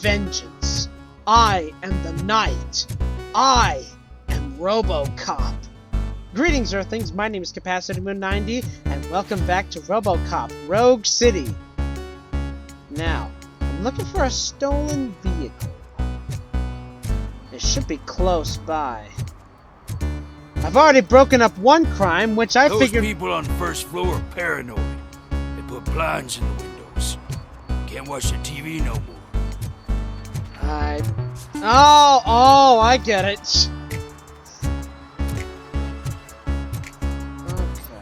vengeance. I am the Knight. I am RoboCop. Greetings, Earthlings. My name is CapacityMoon90, and welcome back to RoboCop Rogue City. Now, I'm looking for a stolen vehicle. It should be close by. I've already broken up one crime, which I figured... Those people on the first floor are paranoid. They put blinds in the windows. Can't watch the TV no more. Oh, I get it. Okay.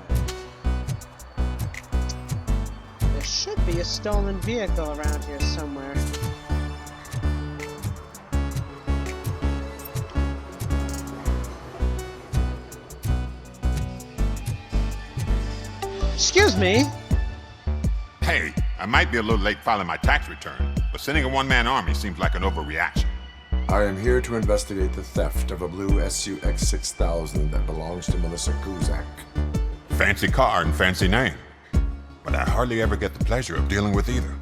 There should be a stolen vehicle around here somewhere. Excuse me. Hey, I might be a little late filing my tax return, but sending a one-man army seems like an overreaction. I am here to investigate the theft of a blue SUX 6000 that belongs to Melissa Kuzak. Fancy car and fancy name, but I hardly ever get the pleasure of dealing with either.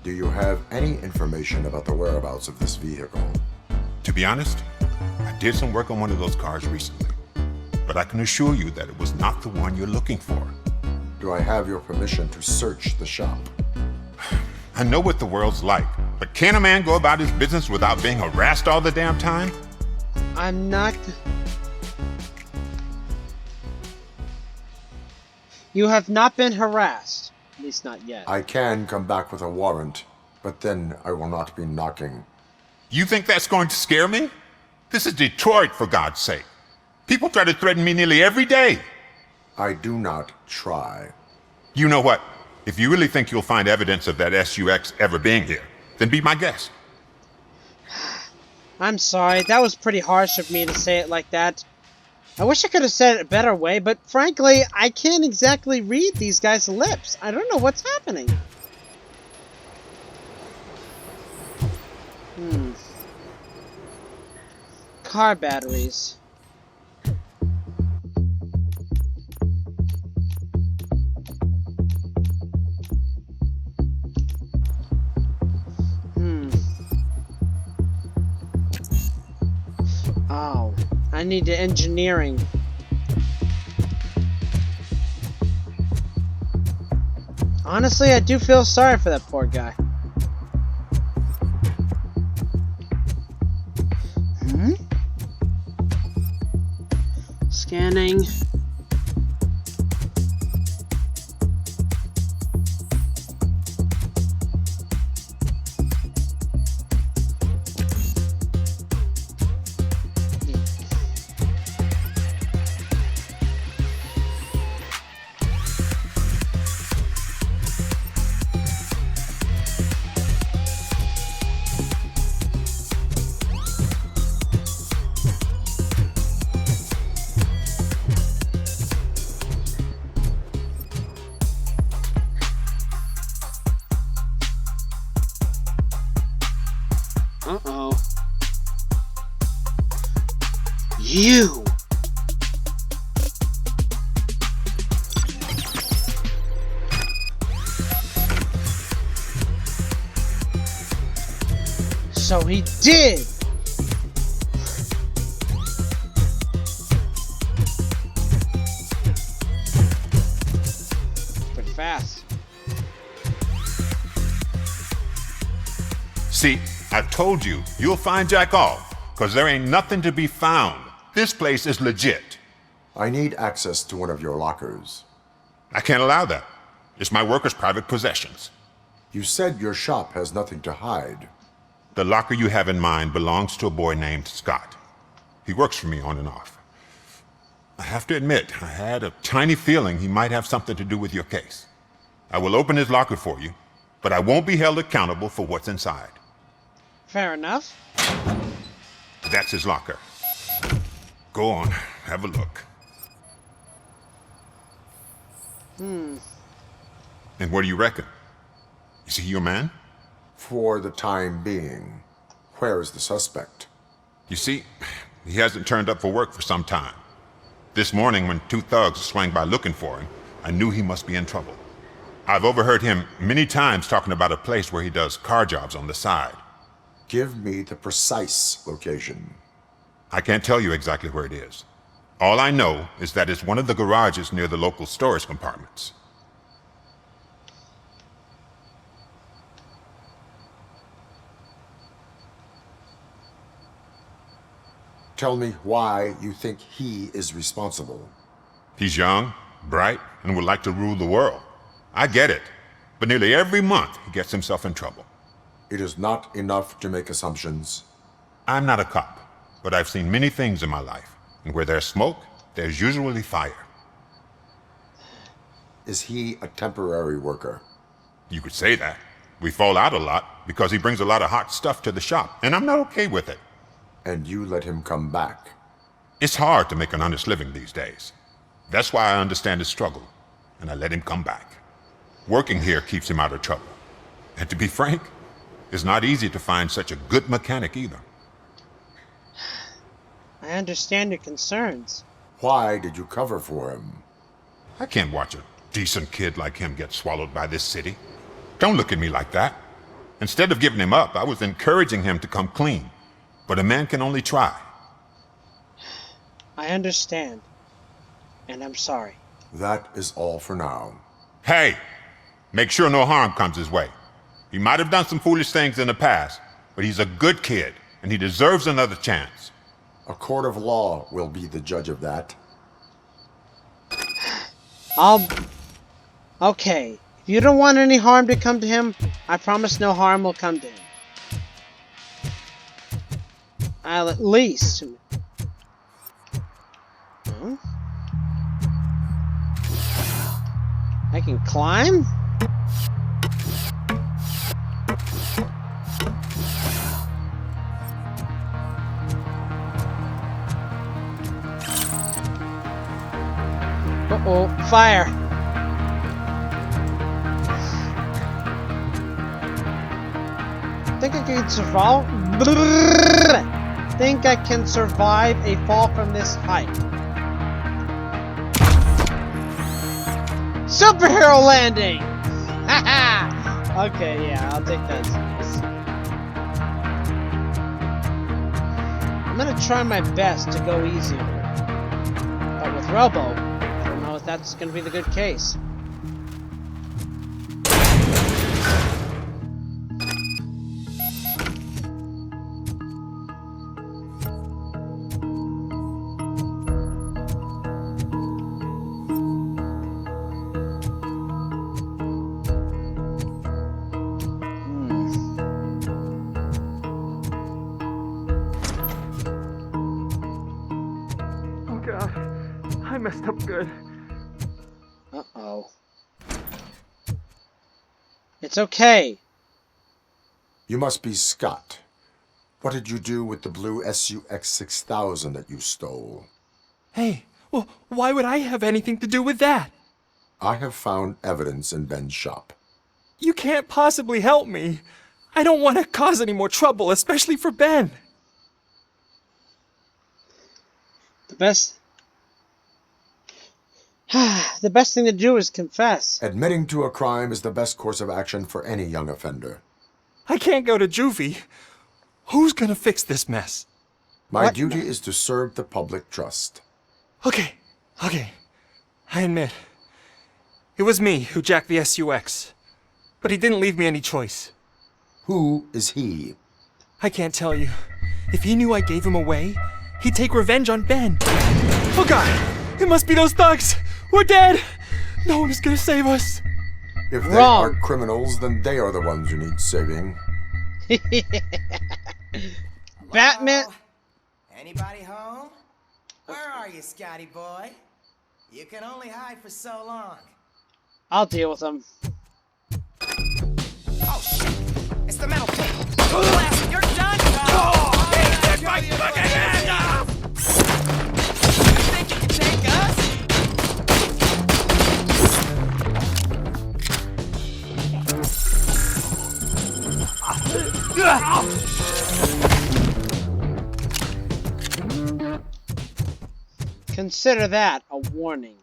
Do you have any information about the whereabouts of this vehicle? To be honest, I did some work on one of those cars recently, but I can assure you that it was not the one you're looking for. Do I have your permission to search the shop? I know what the world's like, but can a man go about his business without being harassed all the damn time? I'm not... You have not been harassed. At least not yet. I can come back with a warrant, but then I will not be knocking. You think that's going to scare me? This is Detroit, for God's sake. People try to threaten me nearly every day. I do not try. You know what? If you really think you'll find evidence of that SUX ever being here, then be my guest. I'm sorry, that was pretty harsh of me to say it like that. I wish I could have said it a better way, but frankly, I can't exactly read these guys' lips. I don't know what's happening. Car batteries. Oh, I need the engineering. Honestly, I do feel sorry for that poor guy. Scanning. Uh-oh. You! So he did! Pretty fast. See, I told you, you'll find Jack off, because there ain't nothing to be found. This place is legit. I need access to one of your lockers. I can't allow that. It's my workers' private possessions. You said your shop has nothing to hide. The locker you have in mind belongs to a boy named Scott. He works for me on and off. I have to admit, I had a tiny feeling he might have something to do with your case. I will open his locker for you, but I won't be held accountable for what's inside. Fair enough. That's his locker. Go on, have a look. And what do you reckon? Is he your man? For the time being. Where is the suspect? You see, he hasn't turned up for work for some time. This morning, when two thugs swang by looking for him, I knew he must be in trouble. I've overheard him many times talking about a place where he does car jobs on the side. Give me the precise location. I can't tell you exactly where it is. All I know is that it's one of the garages near the local storage compartments. Tell me why you think he is responsible. He's young, bright, and would like to rule the world. I get it, but nearly every month he gets himself in trouble. It is not enough to make assumptions. I'm not a cop, but I've seen many things in my life, and where there's smoke, there's usually fire. Is he a temporary worker? You could say that. We fall out a lot because he brings a lot of hot stuff to the shop, and I'm not okay with it. And you let him come back? It's hard to make an honest living these days. That's why I understand his struggle, and I let him come back. Working here keeps him out of trouble. And to be frank, it's not easy to find such a good mechanic either. I understand your concerns. Why did you cover for him? I can't watch a decent kid like him get swallowed by this city. Don't look at me like that. Instead of giving him up, I was encouraging him to come clean. But a man can only try. I understand. And I'm sorry. That is all for now. Hey! Make sure no harm comes his way. He might have done some foolish things in the past, but he's a good kid, and he deserves another chance. A court of law will be the judge of that. Okay. If you don't want any harm to come to him, I promise no harm will come to him. I'll at least... Huh? I can climb? Uh-oh, fire! Think I can survive? Think I can survive a fall from this height? Superhero landing! Haha! Okay, yeah, I'll take that. I'm gonna try my best to go easier. But with Robo, I don't know if that's gonna be the good case. I messed up good. Uh-oh. It's okay. You must be Scott. What did you do with the blue SUX 6000 that you stole? Hey, well, why would I have anything to do with that? I have found evidence in Ben's shop. You can't possibly help me. I don't want to cause any more trouble, especially for Ben. The best thing to do is confess. Admitting to a crime is the best course of action for any young offender. I can't go to juvie. Who's gonna fix this mess? My What? duty is to serve the public trust. Okay. I admit. It was me who jacked the SUX. But he didn't leave me any choice. Who is he? I can't tell you. If he knew I gave him away, he'd take revenge on Ben. Oh God! It must be those thugs! We're dead! No one is gonna save us! If they Wrong. aren't criminals, then they are the ones who need saving. Batman. Anybody home? Where are you, Scotty boy? You can only hide for so long. I'll deal with him. Oh shit! It's the metal plate. Blast, you're done. Take my fucking hand off! You think you can take us? Consider that a warning.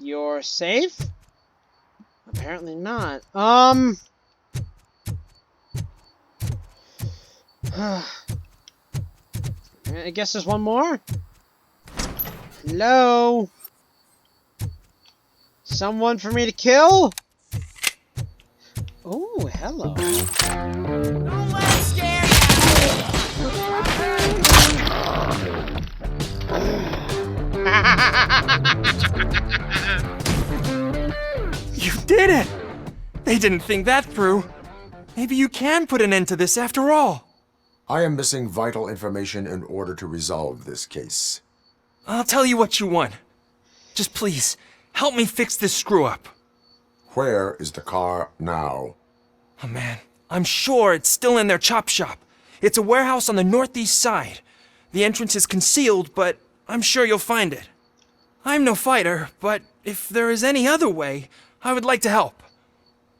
You're safe? Apparently not. I guess there's one more? Hello? Someone for me to kill? Oh, hello. Don't let him scare You did it! They didn't think that through. Maybe you can put an end to this after all. I am missing vital information in order to resolve this case. I'll tell you what you want. Just please, help me fix this screw-up. Where is the car now? Oh man, I'm sure it's still in their chop shop. It's a warehouse on the northeast side. The entrance is concealed, but I'm sure you'll find it. I'm no fighter, but if there is any other way, I would like to help.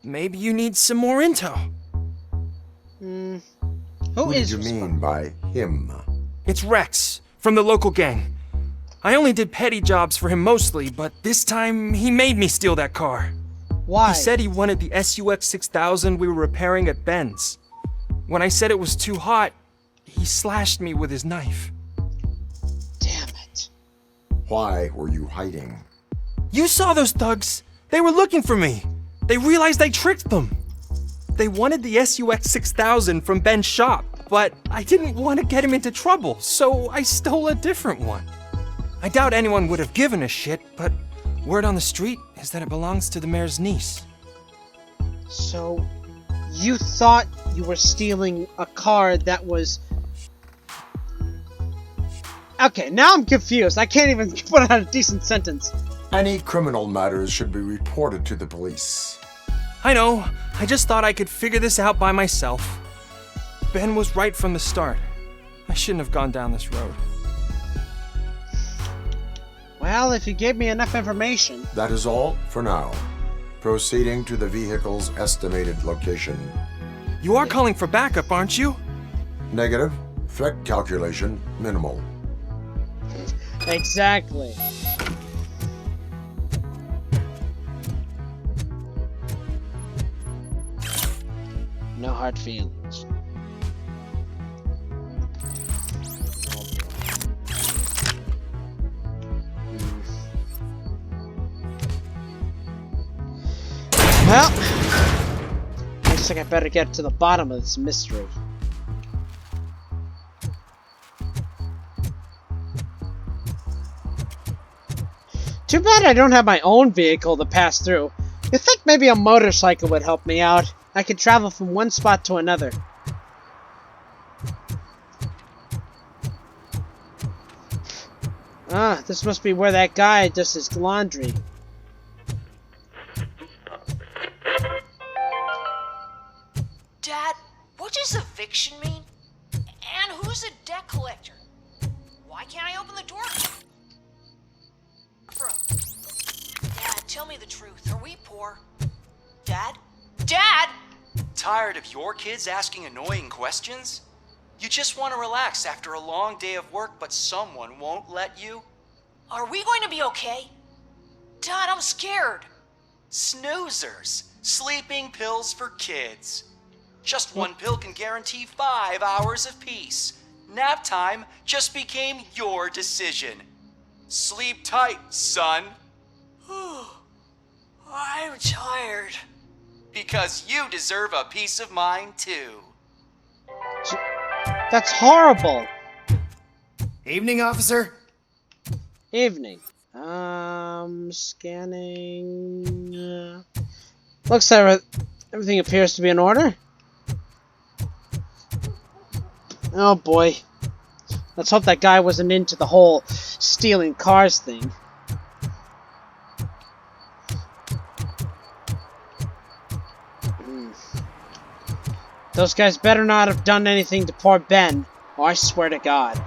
Maybe you need some more intel. Who Who did is you mean by him? It's Rex, from the local gang. I only did petty jobs for him mostly, but this time he made me steal that car. Why? He said he wanted the SUX 6000 we were repairing at Ben's. When I said it was too hot, he slashed me with his knife. Damn it. Why were you hiding? You saw those thugs. They were looking for me. They realized I tricked them. They wanted the SUX 6000 from Ben's shop, but I didn't want to get him into trouble, so I stole a different one. I doubt anyone would have given a shit, but word on the street is that it belongs to the mayor's niece. So, you thought you were stealing a car that was... Okay, now I'm confused. I can't even put out a decent sentence. Any criminal matters should be reported to the police. I know, I just thought I could figure this out by myself. Ben was right from the start. I shouldn't have gone down this road. Well, if you gave me enough information... That is all for now. Proceeding to the vehicle's estimated location. You are calling for backup, aren't you? Negative. Threat calculation minimal. Exactly. No hard feelings. Well, looks like I better get to the bottom of this mystery. Too bad I don't have my own vehicle to pass through. You'd think maybe a motorcycle would help me out. I could travel from one spot to another. Ah, this must be where that guy does his laundry. Dad, what does eviction mean? And who's a debt collector? Why can't I open the door for him? Dad, tell me the truth. Are we poor? Dad? Dad! Tired of your kids asking annoying questions? You just want to relax after a long day of work, but someone won't let you? Are we going to be okay? Dad, I'm scared. Snoozers. Sleeping pills for kids. Just one pill can guarantee 5 hours of peace. Nap time just became your decision. Sleep tight, son. I'm tired. Because you deserve a peace of mind, too. That's horrible. Evening, officer. Evening. Scanning. Looks like everything appears to be in order. Oh boy. Let's hope that guy wasn't into the whole stealing cars thing. Those guys better not have done anything to poor Ben, or I swear to God.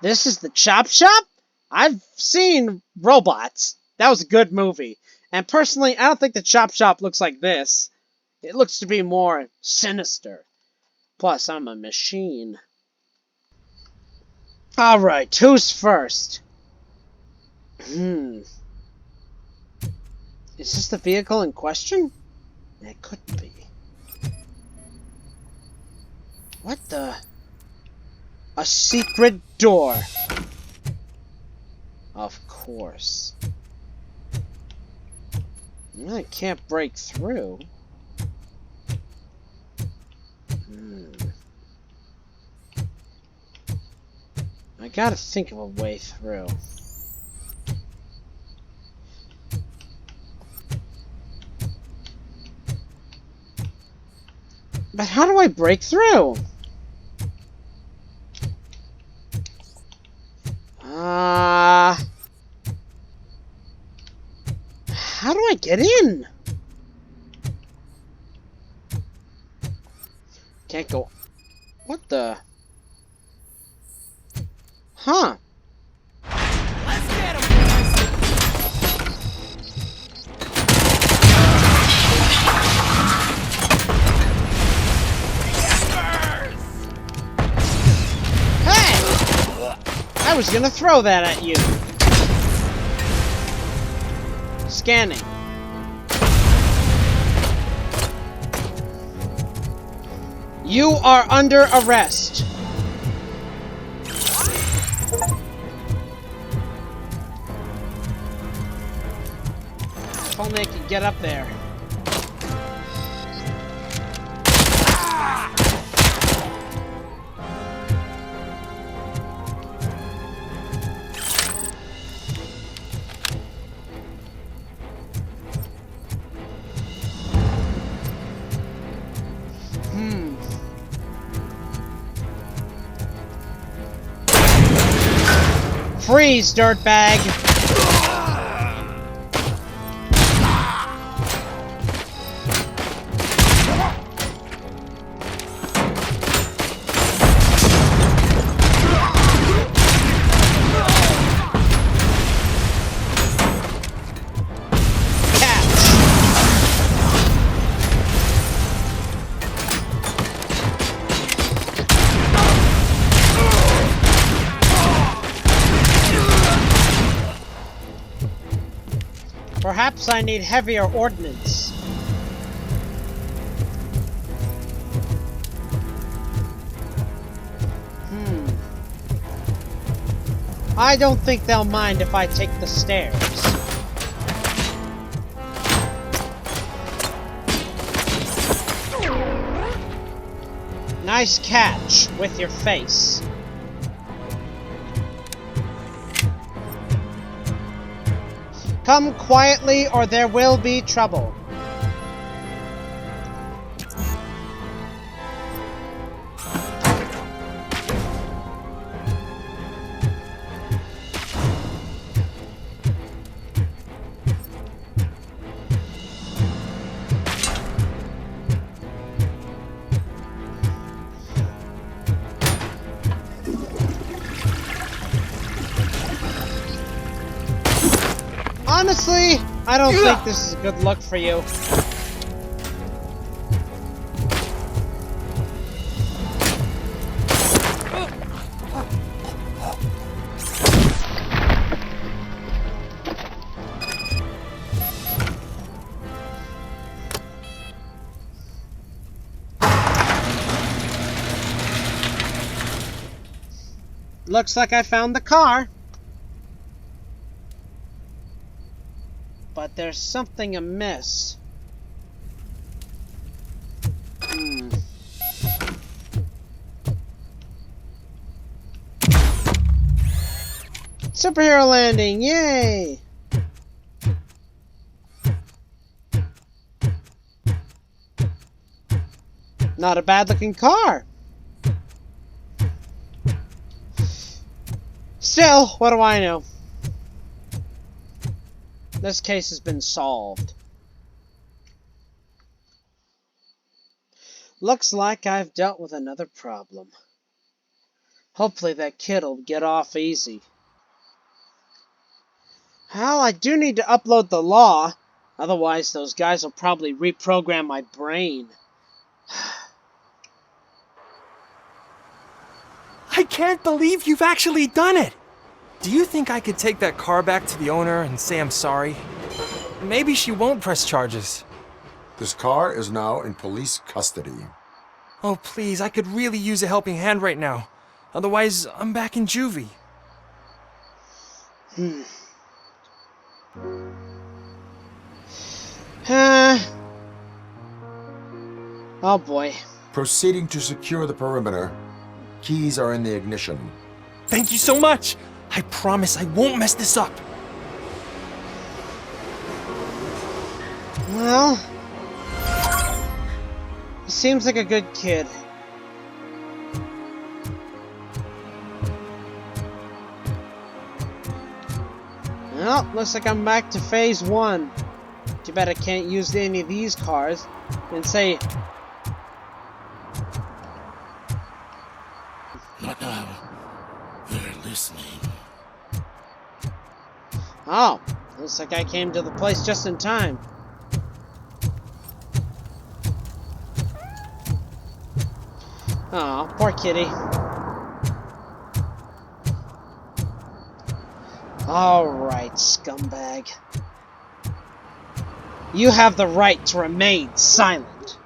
This is the Chop Shop? I've seen Robots. That was a good movie. And personally, I don't think the Chop Shop looks like this. It looks to be more sinister. Plus, I'm a machine. Alright, who's first? Hmm. Is this the vehicle in question? It couldn't be. What the? A secret door. Of course. I can't break through. I gotta think of a way through. But how do I break through? How do I get in? Can't go. What the? Huh. Let's get him, boys! Hey! I was gonna throw that at you. Scanning. You are under arrest. If only I could get up there. Freeze, dirtbag! Perhaps I need heavier ordnance. I don't think they'll mind if I take the stairs. Nice catch with your face. Come quietly or there will be trouble. Honestly, I don't think this is a good look for you. Looks like I found the car. But there's something amiss. Superhero landing, yay! Not a bad looking car. Still, what do I know? This case has been solved. Looks like I've dealt with another problem. Hopefully that kid'll get off easy. Well, I do need to upload the law. Otherwise, those guys will probably reprogram my brain. I can't believe you've actually done it! Do you think I could take that car back to the owner and say I'm sorry? Maybe she won't press charges. This car is now in police custody. Oh, please, I could really use a helping hand right now. Otherwise, I'm back in juvie. Oh boy. Proceeding to secure the perimeter. Keys are in the ignition. Thank you so much! I promise I won't mess this up. Well, he seems like a good kid. Well, looks like I'm back to phase 1. Too bad I can't use any of these cars and say, Madame, they're listening. oh, looks like I came to the place just in time. Oh, poor kitty. Alright, scumbag. You have the right to remain silent.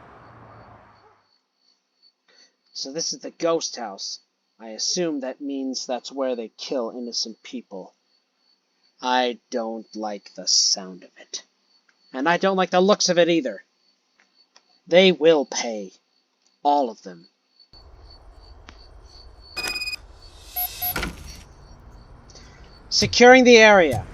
So this is the ghost house. I assume that means that's where they kill innocent people. I don't like the sound of it. And I don't like the looks of it either. They will pay. All of them. Securing the area.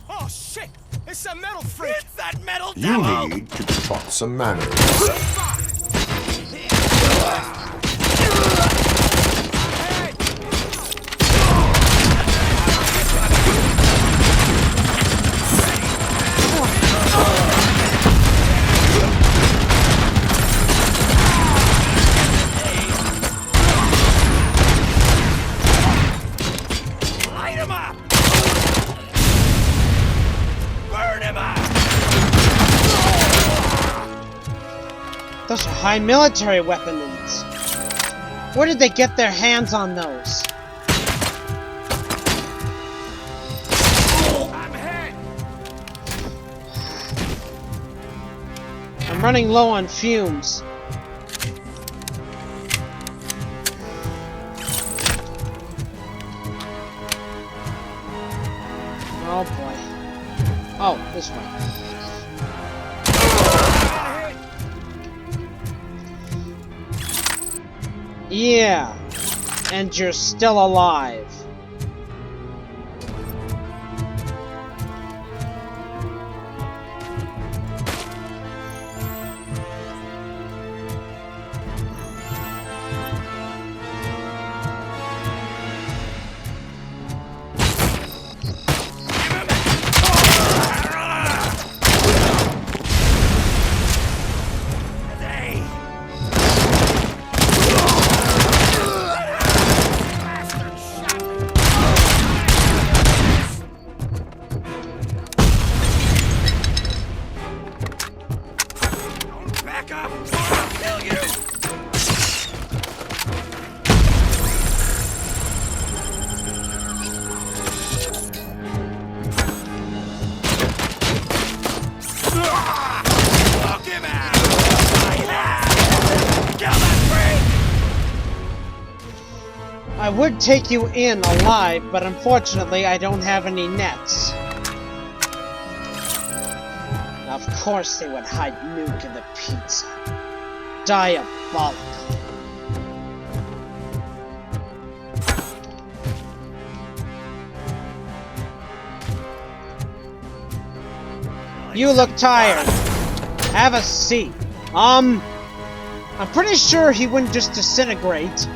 Oh shit! It's a metal freak! It's that metal You devil! need to be taught some manners. Light him up! Burn him up! Those are high military weapons. Where did they get their hands on those? I'm hit! I'm running low on fumes. Oh boy. Oh, this way. Yeah, and you're still alive. Back up! Or I'll kill you! Look him out! Kill that freak! I would take you in alive, but unfortunately I don't have any nets. Of course they would hide Nuke in the pizza. Diabolical. You look tired. Have a seat. I'm pretty sure he wouldn't just disintegrate.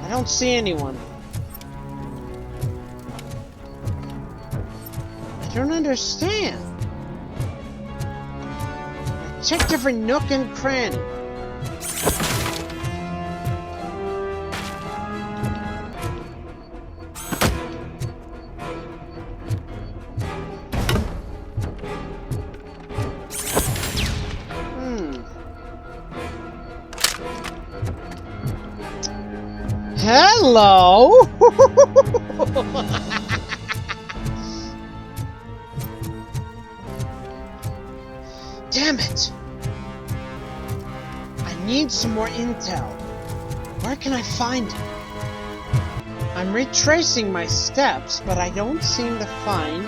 I don't see anyone. I don't understand. Check every nook and cranny. Hello! Damn it! I need some more intel. Where can I find it? I'm retracing my steps, but I don't seem to find...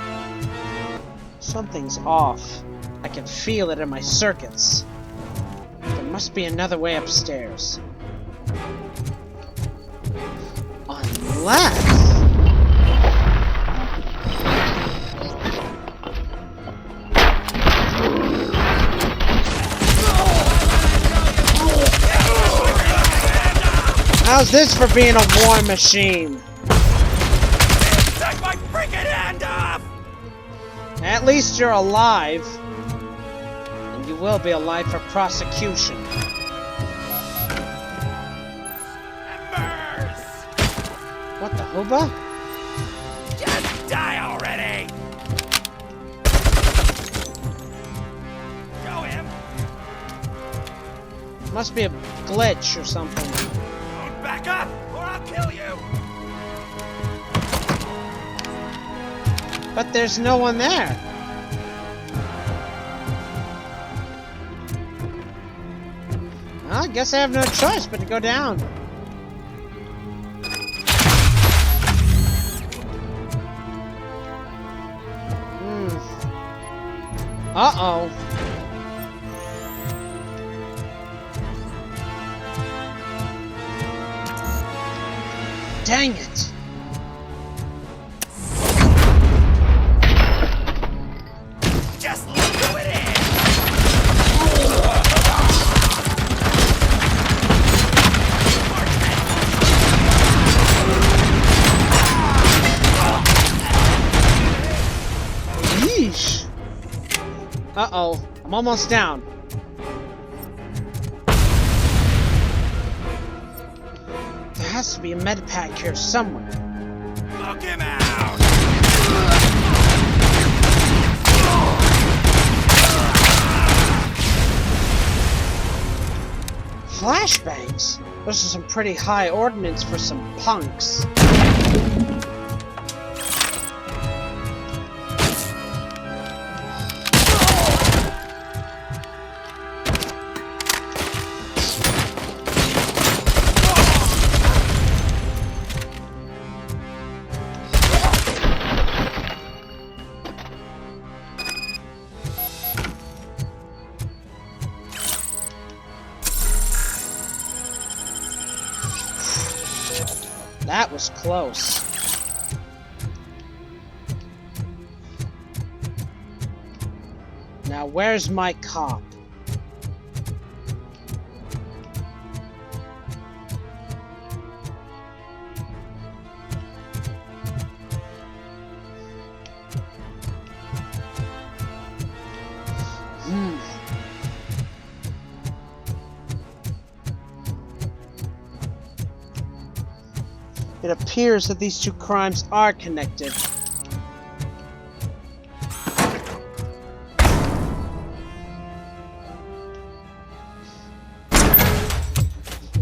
Something's off. I can feel it in my circuits. There must be another way upstairs. Unless... How's this for being a war machine? Take my freaking hand off! At least you're alive. And you will be alive for prosecution. Embers! What the hooba? Just die already! Show him! Must be a glitch or something. Don't back up, or I'll kill you! But there's no one there. Well, I guess I have no choice but to go down. Uh-oh. Dang it. Just look who it is! Yeesh. Uh-oh. I'm almost down. There has to be a med pack here somewhere. Look him out! Flashbangs? Those are some pretty high ordnance for some punks. That was close. Now where's my cop? It appears that these two crimes are connected.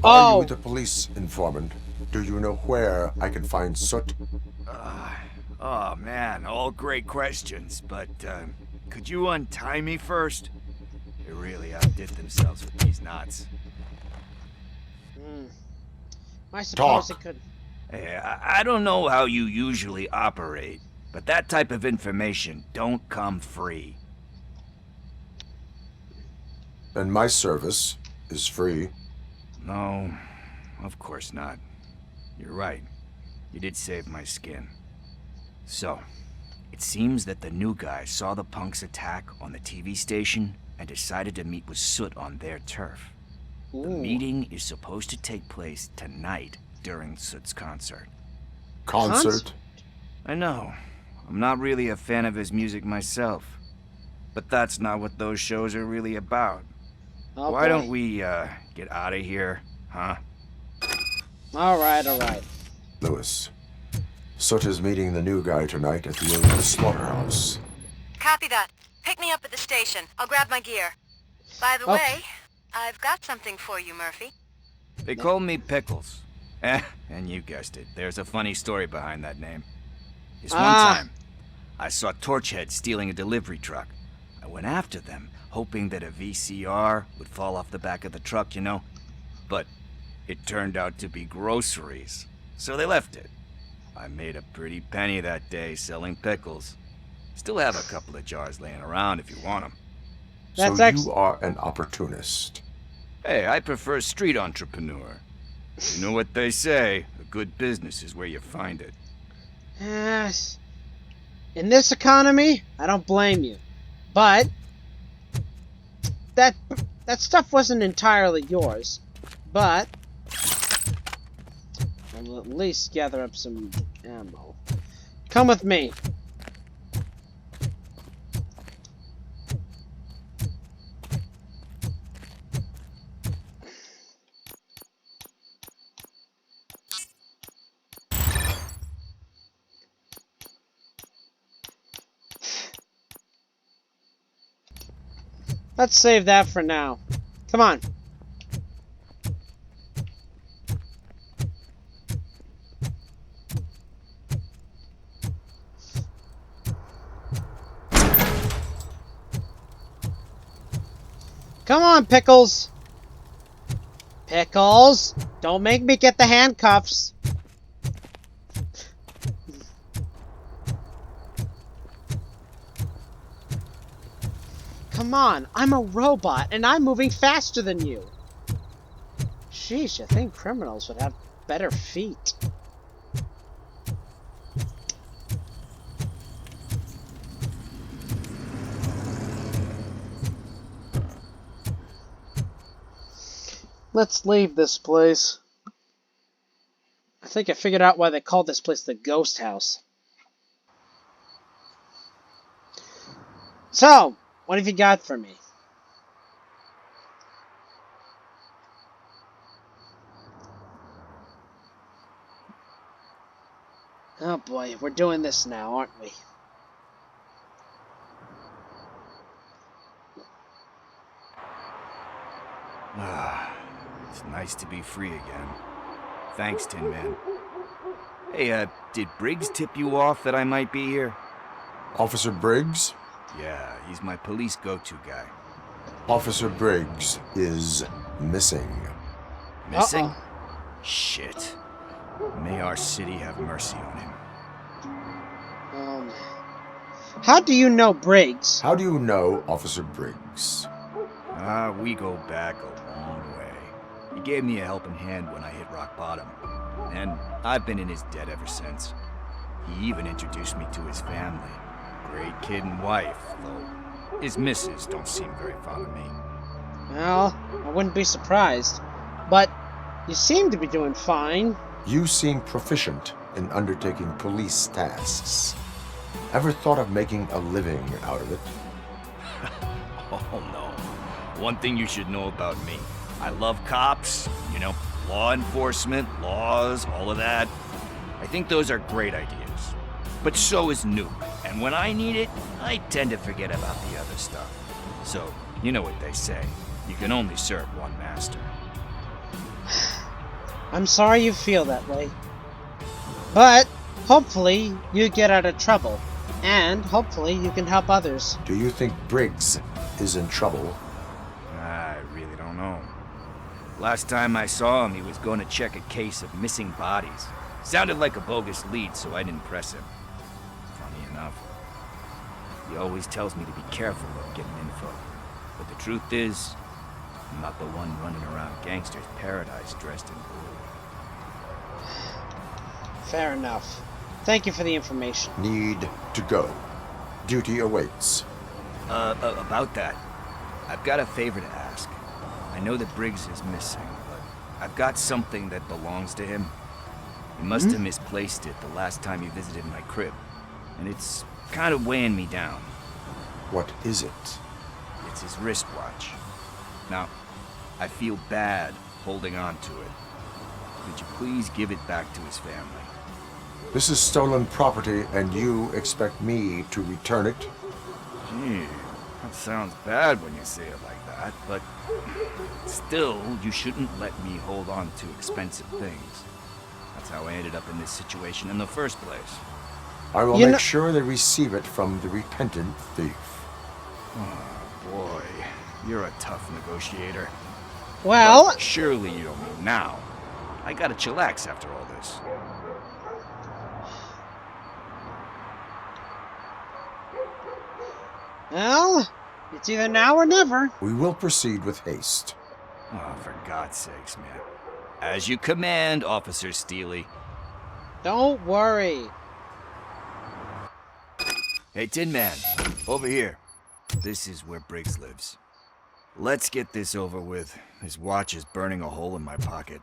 Are you with the police, informant? Do you know where I can find Soot? Oh man, all great questions, but could you untie me first? They really outdid themselves with these knots. I suppose Talk. it could. Hey, I don't know how you usually operate, but that type of information don't come free. And my service is free. No, of course not. You're right. You did save my skin. So, it seems that the new guy saw the punks attack on the TV station and decided to meet with Soot on their turf. The Ooh. meeting is supposed to take place tonight during Soot's concert. Concert? I know. I'm not really a fan of his music myself. But that's not what those shows are really about. Oh, Why boy. don't we, get out of here, huh? Alright, alright. Lewis. Soot is meeting the new guy tonight at the old slaughterhouse. Copy that. Pick me up at the station. I'll grab my gear. By the Okay. way, I've got something for you, Murphy. They call me Pickles. And you guessed it. There's a funny story behind that name. This one time, I saw Torchhead stealing a delivery truck. I went after them, hoping that a VCR would fall off the back of the truck, you know? But it turned out to be groceries, so they left it. I made a pretty penny that day selling pickles. Still have a couple of jars laying around if you want them. That's So ex- you are an opportunist. Hey, I prefer street entrepreneur. You know what they say, a good business is where you find it. Yes. In this economy, I don't blame you. But that stuff wasn't entirely yours. But I'll at least gather up some ammo. Come with me. Let's save that for now. Come on. Come on, Pickles. Pickles, don't make me get the handcuffs. Come on, I'm a robot, and I'm moving faster than you. Sheesh, you think criminals would have better feet. Let's leave this place. I think I figured out why they called this place the Ghost House. So, what have you got for me? Oh boy, we're doing this now, aren't we? It's nice to be free again. Thanks, Tin Man. Hey, did Briggs tip you off that I might be here? Officer Briggs? Yeah, he's my police go-to guy. Officer Briggs is missing. Missing? Uh-oh. Shit. May our city have mercy on him. How do you know Briggs? How do you know Officer Briggs? We go back a long way. He gave me a helping hand when I hit rock bottom. And I've been in his debt ever since. He even introduced me to his family. Great kid and wife, though his missus don't seem very fond of me. Well, I wouldn't be surprised. But you seem to be doing fine. You seem proficient in undertaking police tasks. Ever thought of making a living out of it? Oh no. One thing you should know about me. I love cops, you know, law enforcement, laws, all of that. I think those are great ideas. But so is Nuke. And when I need it, I tend to forget about the other stuff. So, you know what they say. You can only serve one master. I'm sorry you feel that way. But hopefully you get out of trouble. And hopefully you can help others. Do you think Briggs is in trouble? I really don't know. Last time I saw him, he was going to check a case of missing bodies. Sounded like a bogus lead, so I didn't press him. Funny enough. He always tells me to be careful about getting info. But the truth is, I'm not the one running around gangster's paradise dressed in blue. Fair enough. Thank you for the information. Need to go. Duty awaits. About that, I've got a favor to ask. I know that Briggs is missing, but I've got something that belongs to him. You must have misplaced it the last time you visited my crib, and it's kind of weighing me down. What is it? It's his wristwatch. Now, I feel bad holding on to it. Could you please give it back to his family? This is stolen property, and you expect me to return it? Gee, that sounds bad when you say it like that, but still, you shouldn't let me hold on to expensive things. That's how I ended up in this situation in the first place. I will make sure they receive it from the repentant thief. Oh, boy. You're a tough negotiator. Well, But surely you don't mean now. I gotta chillax after all this. well, it's either now or never. We will proceed with haste. Oh, for God's sakes, man. As you command, Officer Steely. Don't worry. Hey, Tin Man, over here. This is where Briggs lives. Let's get this over with. His watch is burning a hole in my pocket.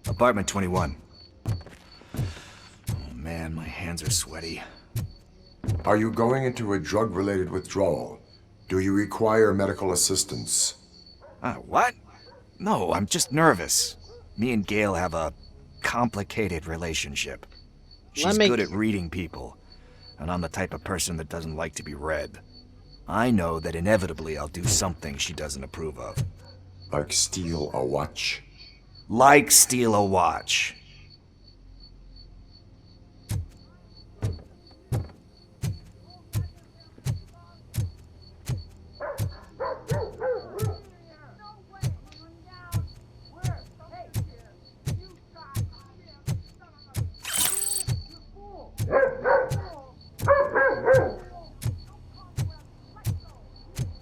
Apartment 21. Oh man, my hands are sweaty. Are you going into a drug-related withdrawal? Do you require medical assistance? What? No, I'm just nervous. Me and Gail have a complicated relationship. She's good at reading people, and I'm the type of person that doesn't like to be read. I know that inevitably I'll do something she doesn't approve of. Like steal a watch? Like steal a watch.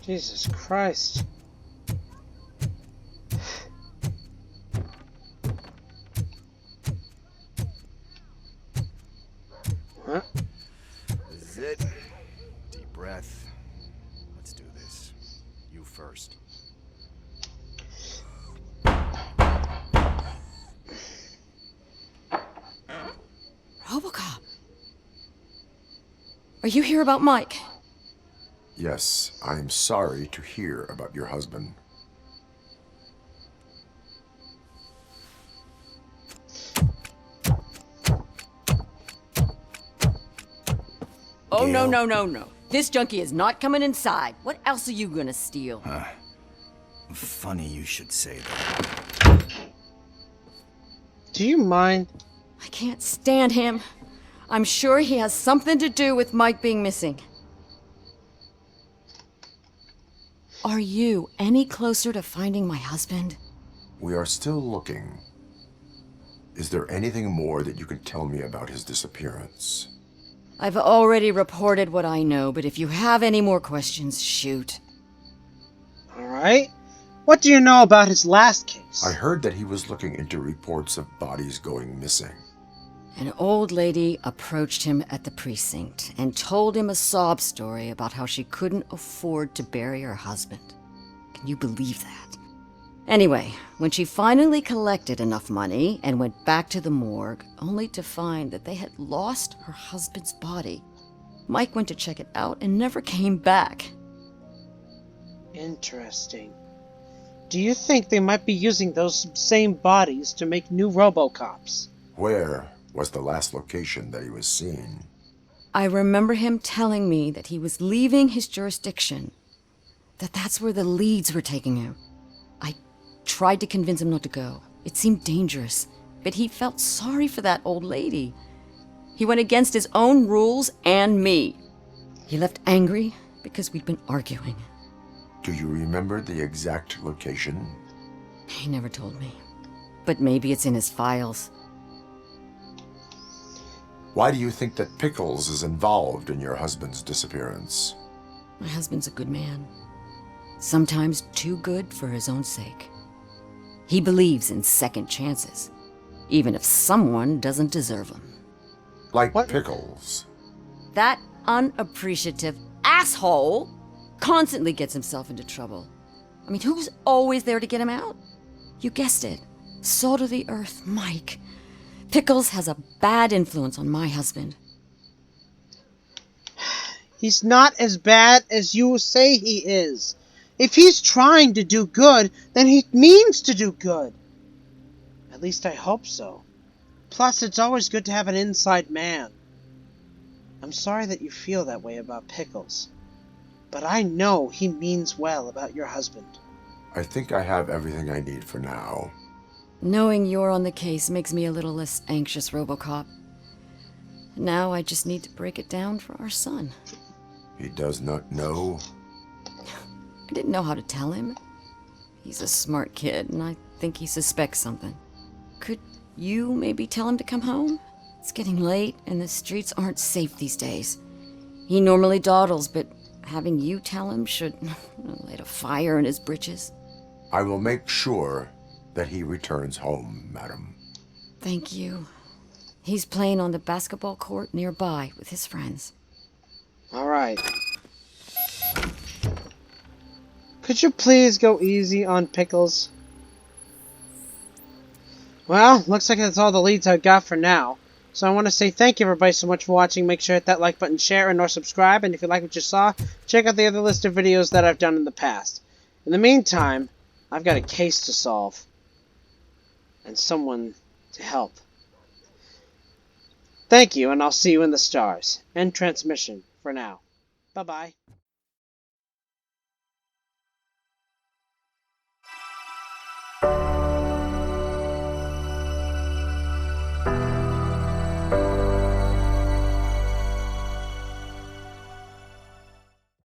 Jesus Christ. Huh? This is it. Deep breath. Let's do this. You first. RoboCop. Are you here about Mike? Yes, I am sorry to hear about your husband. Oh, no. This junkie is not coming inside. What else are you gonna steal? Funny you should say that. Do you mind? I can't stand him. I'm sure he has something to do with Mike being missing. Are you any closer to finding my husband? We are still looking. Is there anything more that you can tell me about his disappearance? I've already reported what I know, but if you have any more questions, shoot. Alright. What do you know about his last case? I heard that he was looking into reports of bodies going missing. An old lady approached him at the precinct and told him a sob story about how she couldn't afford to bury her husband. Can you believe that? Anyway, when she finally collected enough money and went back to the morgue, only to find that they had lost her husband's body, Mike went to check it out and never came back. Interesting. Do you think they might be using those same bodies to make new RoboCops? Where was the last location that he was seen? I remember him telling me that he was leaving his jurisdiction, that's where the leads were taking him. I tried to convince him not to go. It seemed dangerous, but he felt sorry for that old lady. He went against his own rules and me. He left angry because we'd been arguing. Do you remember the exact location? He never told me, but maybe it's in his files. Why do you think that Pickles is involved in your husband's disappearance? My husband's a good man. Sometimes too good for his own sake. He believes in second chances, even if someone doesn't deserve them. Like Pickles? That unappreciative asshole constantly gets himself into trouble. I mean, who's always there to get him out? You guessed it. Salt of the earth, Mike. Pickles has a bad influence on my husband. He's not as bad as you say he is. If he's trying to do good, then he means to do good. At least I hope so. Plus, it's always good to have an inside man. I'm sorry that you feel that way about Pickles. But I know he means well about your husband. I think I have everything I need for now. Knowing you're on the case makes me a little less anxious, RoboCop. Now I just need to break it down for our son. He does not know. I didn't know how to tell him. He's a smart kid, and I think he suspects something. Could you maybe tell him to come home? It's getting late, and the streets aren't safe these days. He normally dawdles, but having you tell him should light a fire in his britches. I will make sure that he returns home, madam. Thank you. He's playing on the basketball court nearby with his friends. Alright. Could you please go easy on Pickles? Well, looks like that's all the leads I've got for now. So I want to say thank you everybody so much for watching. Make sure to hit that like button, share, and or subscribe. And if you like what you saw, check out the other list of videos that I've done in the past. In the meantime, I've got a case to solve. And someone to help. Thank you, and I'll see you in the stars. End transmission for now. Bye-bye.